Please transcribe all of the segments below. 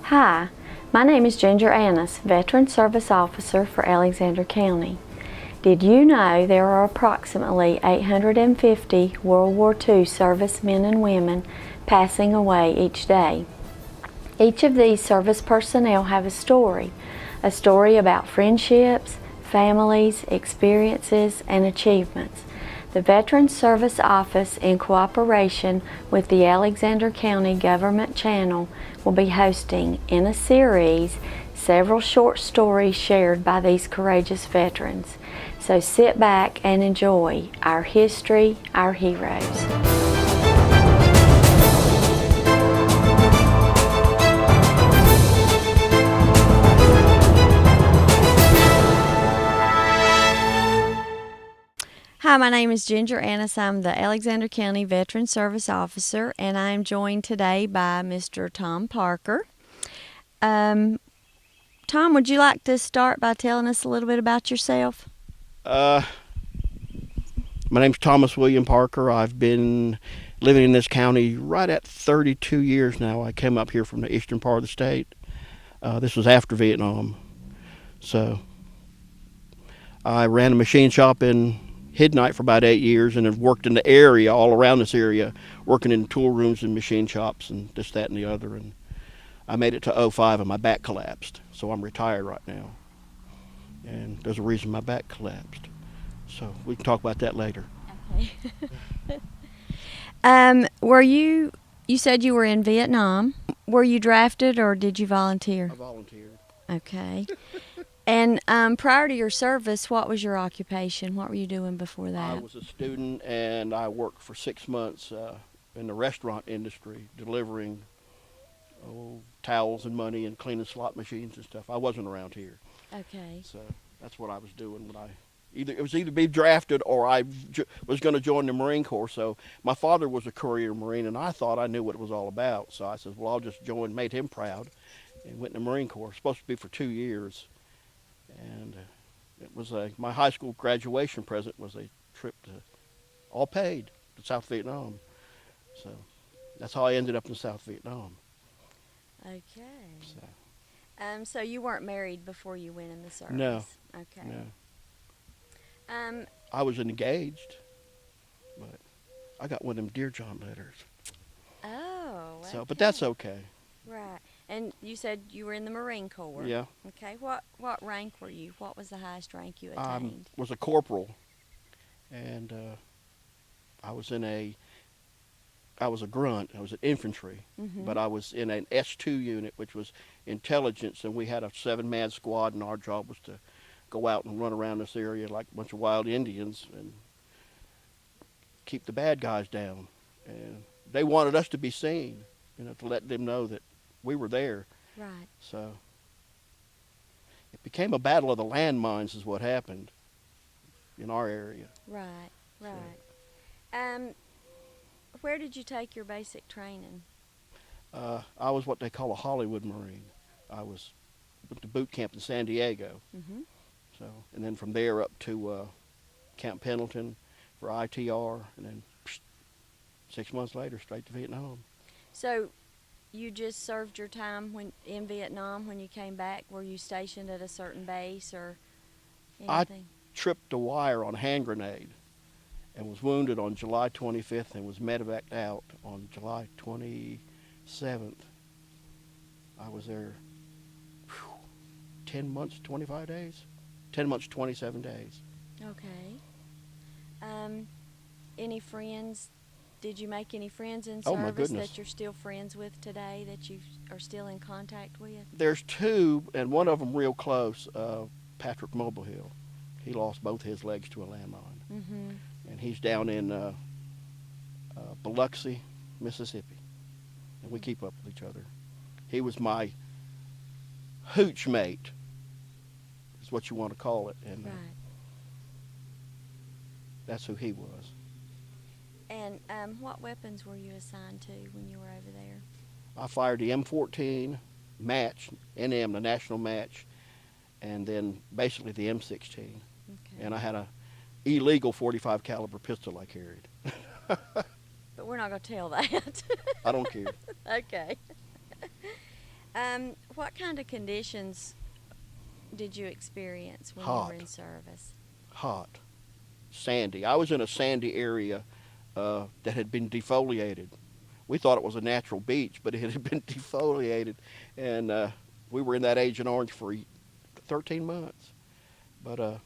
Hi, my name is Ginger Annis, Veteran Service Officer for Alexander County. Did you know there are approximately 850 World War II servicemen and women passing away each day? Each of these service personnel have a story about friendships, families, experiences, and achievements. The Veterans Service Office, in cooperation with the Alexander County Government Channel, will be hosting, in a series, several short stories shared by these courageous veterans. So sit back and enjoy our history, our heroes. Hi, my name is Ginger Annis. I'm the Alexander County Veteran Service Officer, and I'm joined today by Mr. Tom Parker. Tom, would you like to start by telling us a little bit about yourself? My name's Thomas William Parker. I've been living in this county right at 32 years now. I came up here from the eastern part of the state. This was after Vietnam. So I ran a machine shop in Hidnight for about 8 years and have worked in the area, all around this area, working in tool rooms and machine shops and this, that, and the other. And I made it to 2005 and my back collapsed. So I'm retired right now. And there's a reason my back collapsed. So we can talk about that later. Okay. You said you were in Vietnam. Were you drafted or did you volunteer? I volunteered. Okay. And prior to your service, what was your occupation? What were you doing before that? I was a student and I worked for 6 months in the restaurant industry, delivering towels and money and cleaning slot machines and stuff. I wasn't around here. Okay. So that's what I was doing when it was either be drafted or I was going to join the Marine Corps. So my father was a career Marine and I thought I knew what it was all about. So I said, well, I'll just join, made him proud, and went in the Marine Corps. Supposed to be for 2 years. And it was my high school graduation present was a trip all paid to South Vietnam. So that's how I ended up in South Vietnam. Okay. So you weren't married before you went in the service? No. Okay. No. I was engaged, but I got one of them Dear John letters. Oh. Okay. So, but that's okay. Right. And you said you were in the Marine Corps. Yeah. Okay. What rank were you? What was the highest rank you attained? I was a corporal, and I was a grunt. I was an infantry, but I was in an S2 unit, which was intelligence, and we had a 7-man squad, and our job was to go out and run around this area like a bunch of wild Indians and keep the bad guys down. And they wanted us to be seen, to let them know that we were there. Right. So it became a battle of the landmines is what happened in our area. Right. Right. Where did you take your basic training? I was what they call a Hollywood Marine. I went to boot camp in San Diego. So, and then from there up to Camp Pendleton for ITR, and then 6 months later, straight to Vietnam. So you just served your time in Vietnam when you came back? Were you stationed at a certain base or anything? I tripped a wire on a hand grenade and was wounded on July 25th and was medevaced out on July 27th. I was there 10 months, 25 days. 10 months, 27 days. Okay. Any friends? Did you make any friends in Oh, my service goodness. that you're still friends with today, that you are still in contact with? There's 2, and one of them real close, Patrick Mobilehill. He lost both his legs to a landmine. And he's down in Biloxi, Mississippi. And we keep up with each other. He was my hooch mate, is what you want to call it. And Right. that's who he was. And what weapons were you assigned to when you were over there? I fired the M14 match, NM, the national match, and then basically the M16. Okay. And I had a illegal .45 caliber pistol I carried. But we're not going to tell that. I don't care. Okay. What kind of conditions did you experience when you were Hot, in service? hot, sandy. I was in a sandy area that had been defoliated. We thought it was a natural beach, but it had been defoliated, and we were in that Agent Orange for 13 months. But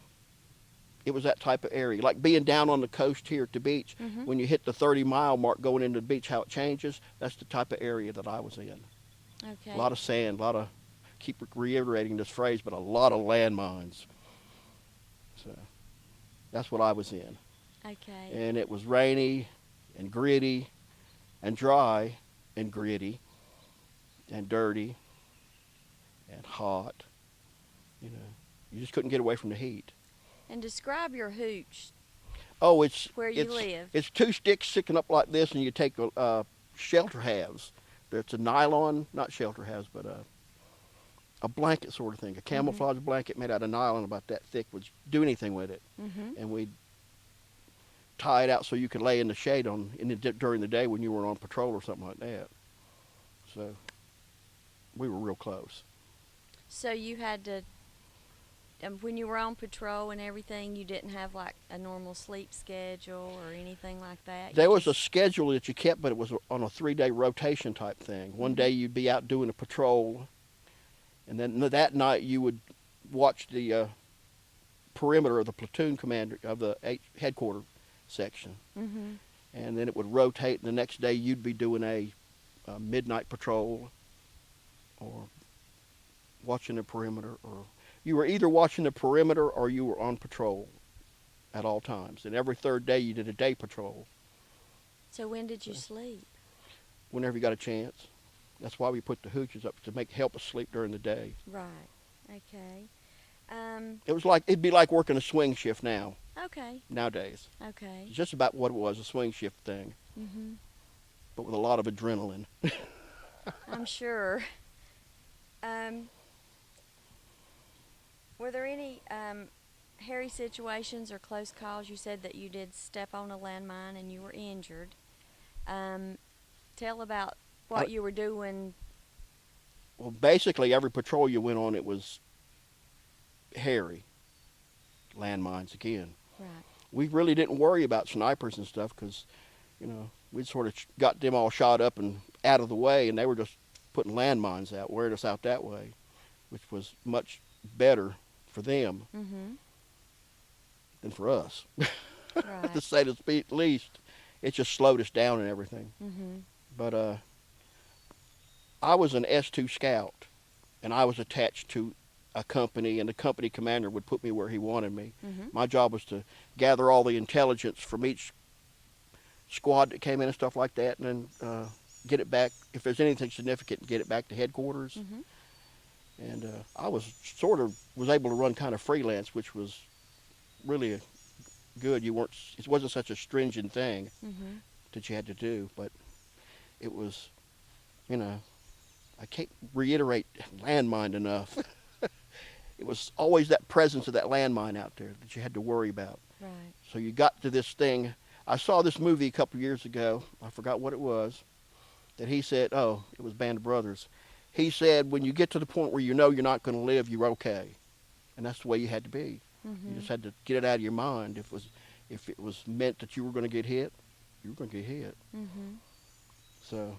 it was that type of area, like being down on the coast here at the beach. Mm-hmm. When you hit the 30-mile mark going into the beach, how it changes. That's the type of area that I was in. Okay. A lot of sand, a lot of, keep reiterating this phrase, but a lot of landmines. So that's what I was in. Okay. And it was rainy and gritty and dry and gritty and dirty and hot. You know, you just couldn't get away from the heat. And describe your hooch Oh, it's where you live. It's two sticks sticking up like this, and you take shelter halves. It's a nylon, not shelter halves, but a blanket sort of thing, a camouflage blanket made out of nylon about that thick. Would do anything with it, and we'd tie it out so you could lay in the shade during the day when you were on patrol or something like that. So we were real close. So you had to, when you were on patrol and everything, you didn't have like a normal sleep schedule or anything like that? There was a schedule that you kept, but it was on a 3-day rotation type thing. One day you'd be out doing a patrol, and then that night you would watch the perimeter of the platoon commander of the headquarters section. And then it would rotate, and the next day you'd be doing a midnight patrol or watching the perimeter, or you were either watching the perimeter or you were on patrol at all times. And every third day you did a day patrol. So when did you sleep? Whenever you got a chance. That's why we put the hooches up, to help us sleep during the day. Right. Okay. It'd be like working a swing shift now. Okay. Nowadays. Okay. It's just about what it was, a swing shift thing. But with a lot of adrenaline. I'm sure. Were there any hairy situations or close calls? You said that you did step on a landmine and you were injured. Tell about what you were doing. Well, basically every patrol you went on, it was hairy. Landmines again. Right. We really didn't worry about snipers and stuff because, we'd sort of got them all shot up and out of the way, and they were just putting landmines out, wearing us out that way, which was much better for them than for us. Right. To say the least. It just slowed us down and everything. But I was an S2 scout, and I was attached to a company, and the company commander would put me where he wanted me. My job was to gather all the intelligence from each squad that came in and stuff like that, and then get it back, if there's anything significant, get it back to headquarters. And I was able to run kind of freelance, which was really good. It wasn't such a stringent thing that you had to do, but it was, I can't reiterate landmine enough. It was always that presence of that landmine out there that you had to worry about. Right. So you got to this thing. I saw this movie a couple years ago. I forgot what it was. That he said, it was Band of Brothers. He said, when you get to the point where you know you're not going to live, you're okay. And that's the way you had to be. You just had to get it out of your mind. If it was meant that you were going to get hit, you were going to get hit. So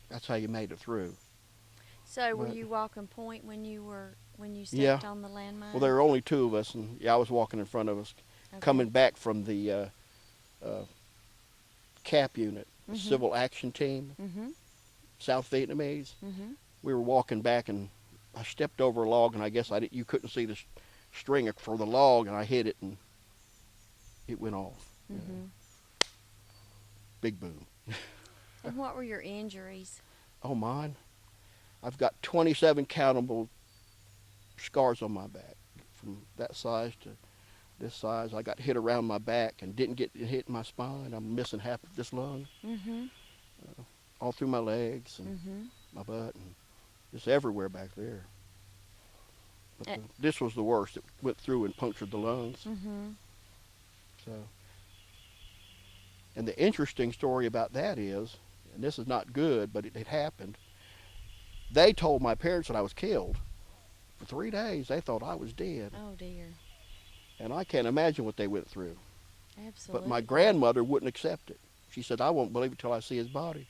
that's how you made it through. So were you walking point when you stepped on the landmine? Well, there were only two of us, and I was walking in front of us, coming back from the CAP unit, Civil Action Team, South Vietnamese. We were walking back, and I stepped over a log, and I guess you couldn't see the string for the log, and I hit it, and it went off. Big boom. And what were your injuries? Oh, mine? I've got 27 countable scars on my back, from that size to this size. I got hit around my back and didn't get hit in my spine. I'm missing half of this lung, all through my legs and my butt, and just everywhere back there. But this was the worst. It went through and punctured the lungs. So, and the interesting story about that is, and this is not good, but it happened. They told my parents that I was killed. For 3 days, they thought I was dead. Oh dear. And I can't imagine what they went through. But Absolutely. my grandmother wouldn't accept it. She said, I won't believe it till I see his body.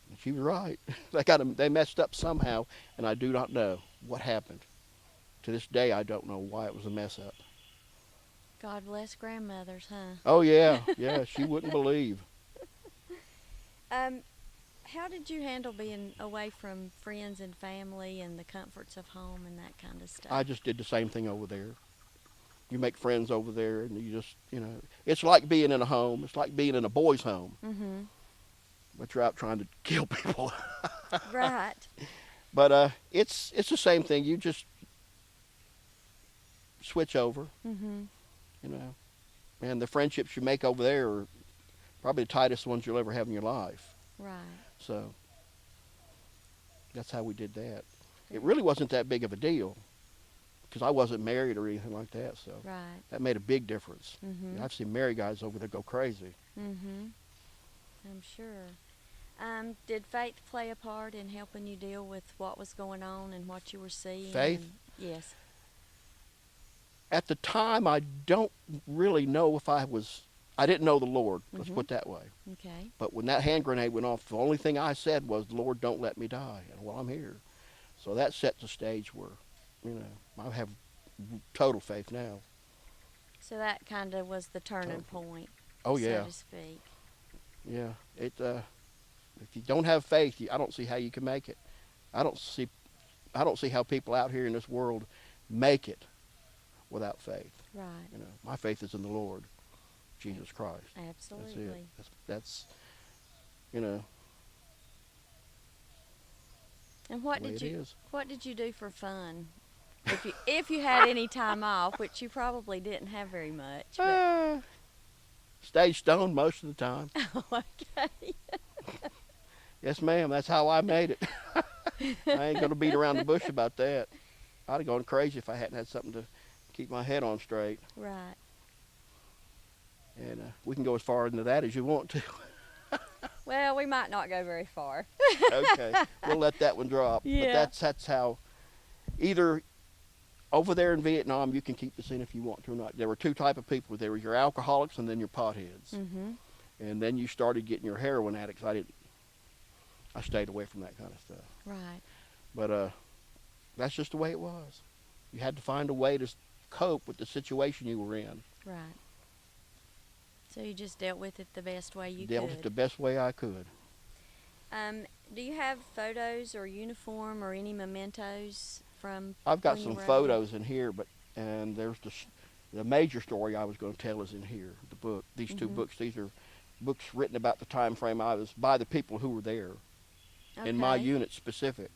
And she was right. They messed up somehow, and I do not know what happened. To this day, I don't know why it was a mess up. God bless grandmothers, huh? Oh, yeah. Yeah, she wouldn't believe. How did you handle being away from friends and family and the comforts of home and that kind of stuff? I just did the same thing over there. You make friends over there, and you just, it's like being in a home. It's like being in a boys' home. Mm-hmm. But you're out trying to kill people. Right. But it's the same thing. You just switch over, Mm-hmm. and the friendships you make over there are probably the tightest ones you'll ever have in your life. Right. So that's how we did that. It really wasn't that big of a deal because I wasn't married or anything like that. So Right. that made a big difference. Mm-hmm. I've seen married guys over there go crazy. Mm-hmm. I'm sure. Did faith play a part in helping you deal with what was going on and what you were seeing? Faith? Yes. At the time, I don't really know if I didn't know the Lord, let's put it that way. Okay. But when that hand grenade went off, the only thing I said was, Lord, don't let me die. And well, I'm here. So that sets the stage where, I have total faith now. So that kind of was the turning point. Oh, yeah. So to speak. Yeah. If you don't have faith, I don't see how you can make it. I don't see how people out here in this world make it without faith. Right. My faith is in the Lord, Jesus Christ. Absolutely. That's you know. And what the way did it you is. what did you do for fun? If you had any time off, which you probably didn't have very much. But Stay stoned most of the time. okay. Yes, ma'am. That's how I made it. I ain't gonna beat around the bush about that. I'd have gone crazy if I hadn't had something to keep my head on straight. Right. And we can go as far into that as you want to. Well, we might not go very far. Okay, we'll let that one drop. Yeah. But that's how. Either over there in Vietnam, you can keep the scene if you want to or not. There were two type of people. There were your alcoholics and then your potheads. Mm-hmm. And then you started getting your heroin addicts. I stayed away from that kind of stuff. Right. But that's just the way it was. You had to find a way to cope with the situation you were in. Right. So you just dealt with it the best way you Dealt could. with it the best way I could. Do you have photos or uniform or any mementos from? I've got when some you were photos in here, and there's the major story I was going to tell is in here. The book, these two books. These are books written about the time frame I was by the people who were there Okay. in my unit specific,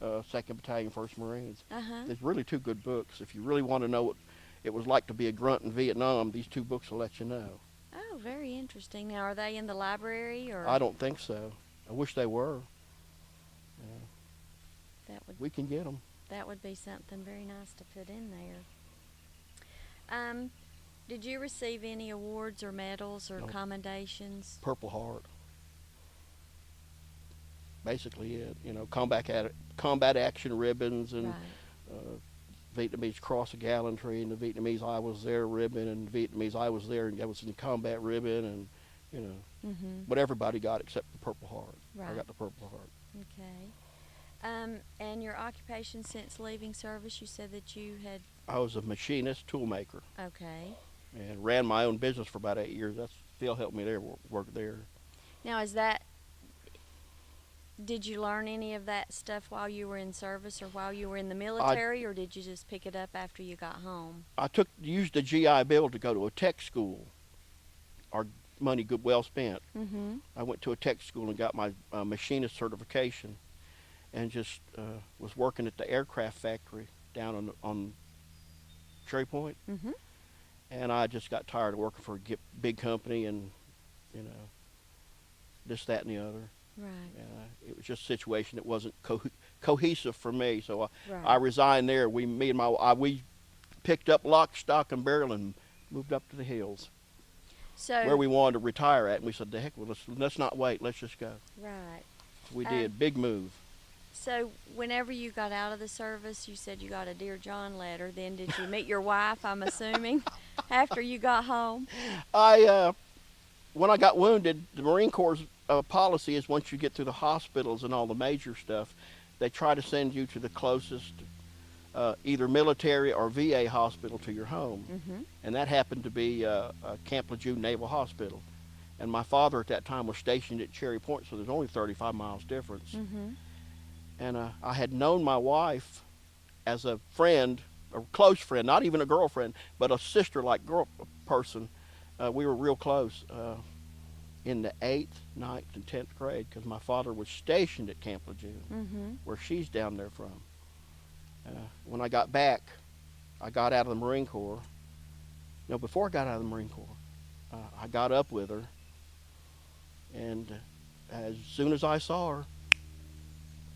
2nd Battalion, 1st Marines. Uh-huh. There's really two good books. If you really want to know what it was like to be a grunt in Vietnam, these two books will let you know. Oh, very interesting. Now, are they in the library or? I don't think so. I wish they were. We can get them. That would be something very nice to put in there. Did you receive any awards or medals or No. commendations? Purple Heart. Basically it. Combat action ribbons and Right. Vietnamese Cross of Gallantry and the Vietnamese I was there ribbon and Vietnamese I was there and I was in the combat ribbon and Mm-hmm. but everybody got except the Purple Heart. Right. I got the Purple Heart. Okay. And your occupation since leaving service, you said that you had. I was a machinist, toolmaker, Okay. and ran my own business for about 8 years. Phil helped me there, work there. Now, did you learn any of that stuff while you were in service or while you were in the military, or did you just pick it up after you got home? I used the GI Bill to go to a tech school. Our money well spent. Mm-hmm. I went to a tech school and got my machinist certification, and just was working at the aircraft factory down on Cherry Point. Mm-hmm. And I just got tired of working for a big company and this, that, and the other. Right. It was just a situation that wasn't cohesive for me, so Right. I resigned there. We picked up lock, stock, and barrel and moved up to the hills So. where we wanted to retire at. And we said, "The heck, let's not wait. Let's just go." Right. We did. Big move. So whenever you got out of the service, you said you got a Dear John letter. Then did you meet your wife, I'm assuming, after you got home? I when I got wounded, the Marine Corps' policy is once you get through the hospitals and all the major stuff, they try to send you to the closest either military or VA hospital to your home. Mm-hmm. And that happened to be Camp Lejeune Naval Hospital. And my father at that time was stationed at Cherry Point, so there's only 35 miles difference. Mm-hmm. And I had known my wife as a friend, a close friend, not even a girlfriend, but a sister-like girl person. We were real close in the 8th, 9th, and 10th grade because my father was stationed at Camp Lejeune, Mm-hmm. where she's down there from. When I got back, I got out of the Marine Corps. No, before I got out of the Marine Corps, I got up with her, and as soon as I saw her,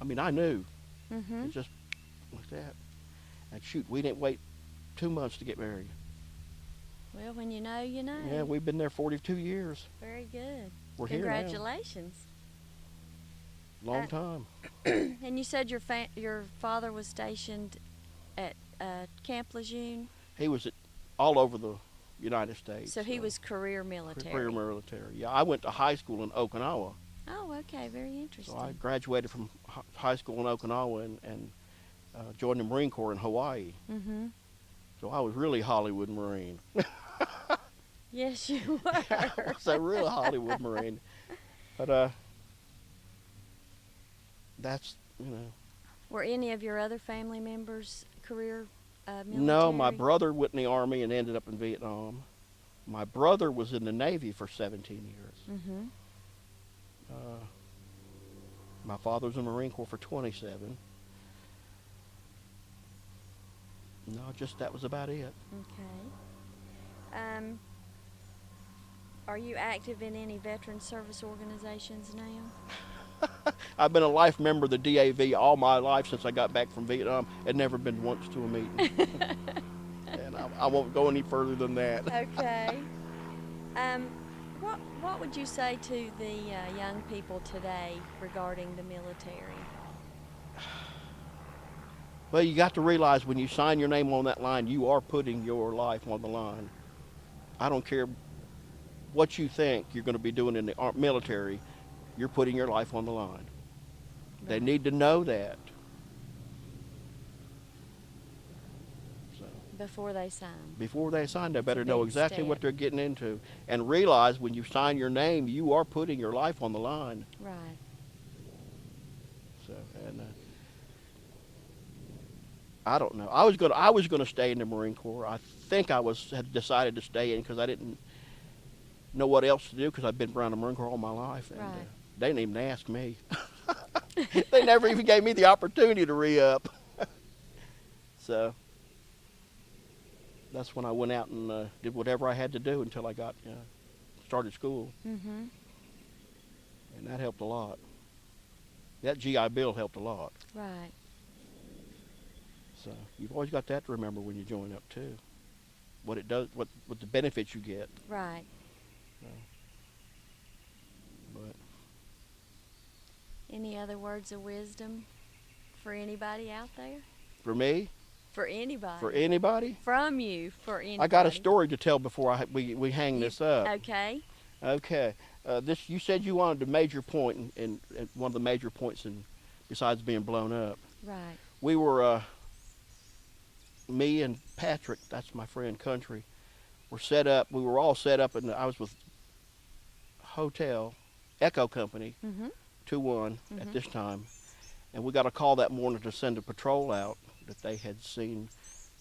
I mean, I knew. Mm-hmm. It just like that. And shoot, we didn't wait 2 months to get married. Well, when you know, you know. Yeah, we've been there 42 years. Very good. We're here now. Congratulations. Long time. And you said your father was stationed at Camp Lejeune, He was all over the United States. so he was career military. career military. Yeah, I went to high school in Okinawa. Oh, okay, very interesting. So I graduated from high school in Okinawa and joined the Marine Corps in Hawaii. Mm-hmm. So I was really Hollywood Marine. Yes, you were. I was a real Hollywood Marine. But that's, you know. Were any of your other family members career military? No, my brother went in the Army and ended up in Vietnam. My brother was in the Navy for 17 years. Mm-hmm. My father was in the Marine Corps for 27. No, just that was about it. Okay. Are you active in any veteran service organizations now? I've been a life member of the DAV all my life since I got back from Vietnam and never been once to a meeting. And I won't go any further than that. Okay. What would you say to the young people today regarding the military? Well, you got to realize when you sign your name on that line, you are putting your life on the line. I don't care what you think you're going to be doing in the military, you're putting your life on the line. Right. They need to know that. So, before they sign. Before they sign, they better know big exactly step. what they're getting into. And realize when you sign your name, you are putting your life on the line. Right. So, and I don't know. I was going to stay in the Marine Corps. I think I had decided to stay in because I didn't know what else to do because I've been around the Marine Corps all my life, and Right. They didn't even ask me. They never even gave me the opportunity to re-up. So that's when I went out and did whatever I had to do until I got started school, Mm-hmm. and that helped a lot. That GI Bill helped a lot. Right. So you've always got that to remember when you join up too. What it does, what the benefits you get. Right. But Any other words of wisdom for anybody out there? for me, For anybody. for anybody, From you, for anybody. I got a story to tell before we hang this up. Okay. Okay. You said you wanted a major point, and one of the major points, besides being blown up. Right. We were, me and Patrick, that's my friend Country, were set up. We were all set up, and I was with Hotel Echo Company, Mm-hmm. 2-1 at this time, and we got a call that morning to send a patrol out that they had seen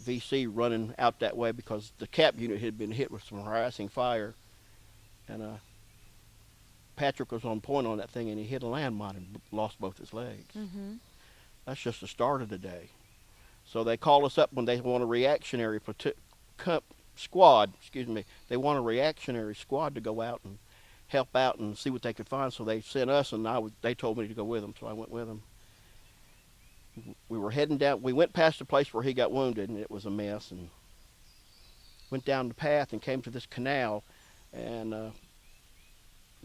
VC running out that way because the cap unit had been hit with some harassing fire, and Patrick was on point on that thing, and he hit a landmine and lost both his legs. Mm-hmm. That's just the start of the day. So they call us up when they want a reactionary squad. They want a reactionary squad to go out and help out and see what they could find. So they sent us, and they told me to go with them, so I went with them. We were heading down. We went past the place where he got wounded, and it was a mess. And went down the path and came to this canal, and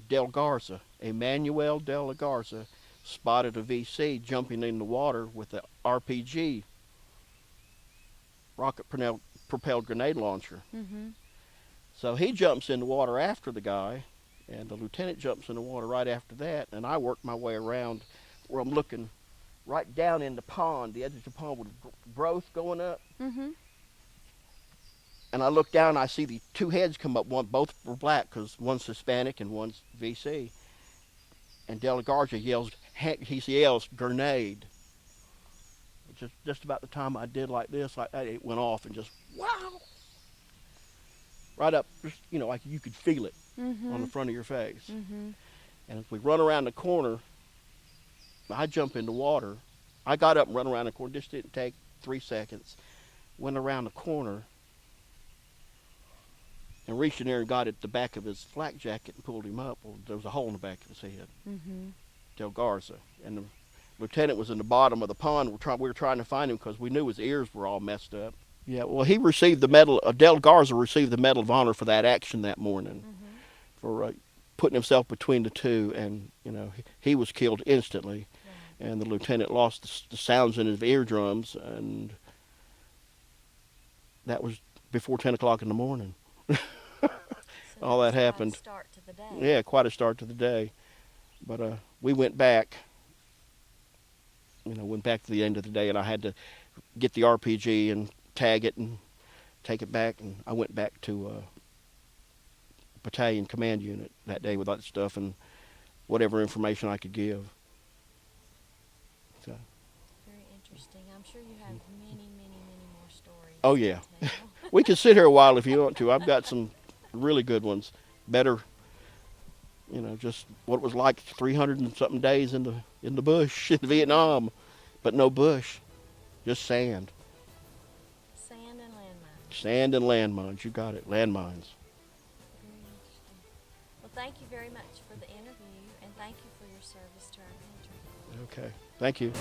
Del Garza, Emmanuel Del Garza, spotted a VC jumping in the water with the RPG, rocket-propelled grenade launcher. Mm-hmm. So he jumps in the water after the guy, and the lieutenant jumps in the water right after that, and I work my way around where I'm looking right down in the pond, the edge of the pond with growth going up. Mm-hmm. And I look down and I see the two heads come up. Both were black because one's Hispanic and one's VC. And Del Garza yells grenade. Just about the time I did like this, like that, it went off and just wow, right up, just, like you could feel it on the front of your face. Mm-hmm. And as we run around the corner, I jump in the water. I got up and run around the corner. This didn't take 3 seconds. Went around the corner and reached in there and got at the back of his flak jacket and pulled him up. Well, there was a hole in the back of his head. Mm-hmm. Del Garza. And the lieutenant was in the bottom of the pond. We were trying to find him because we knew his ears were all messed up. Yeah, well, he received the medal. Del Garza received the Medal of Honor for that action that morning, for putting himself between the two, and he was killed instantly, and the lieutenant lost the sounds in his eardrums, and that was before 10 o'clock in the morning. So all that happened. Quite a start to the day. Yeah, quite a start to the day. But we went back. Went back to the end of the day, and I had to get the RPG and tag it and take it back, and I went back to battalion command unit that day with that stuff and whatever information I could give. So. Very interesting. I'm sure you have many, many, many more stories. Oh yeah, to tell. we could sit here a while if you want to. I've got some really good ones. Better, just what it was like 300 and something days in the bush in Vietnam, but no bush, just sand. Sand and landmines. Sand and landmines. You got it. Landmines. Very interesting. Well, thank you very much for the interview, and thank you for your service to our country. Okay. Thank you.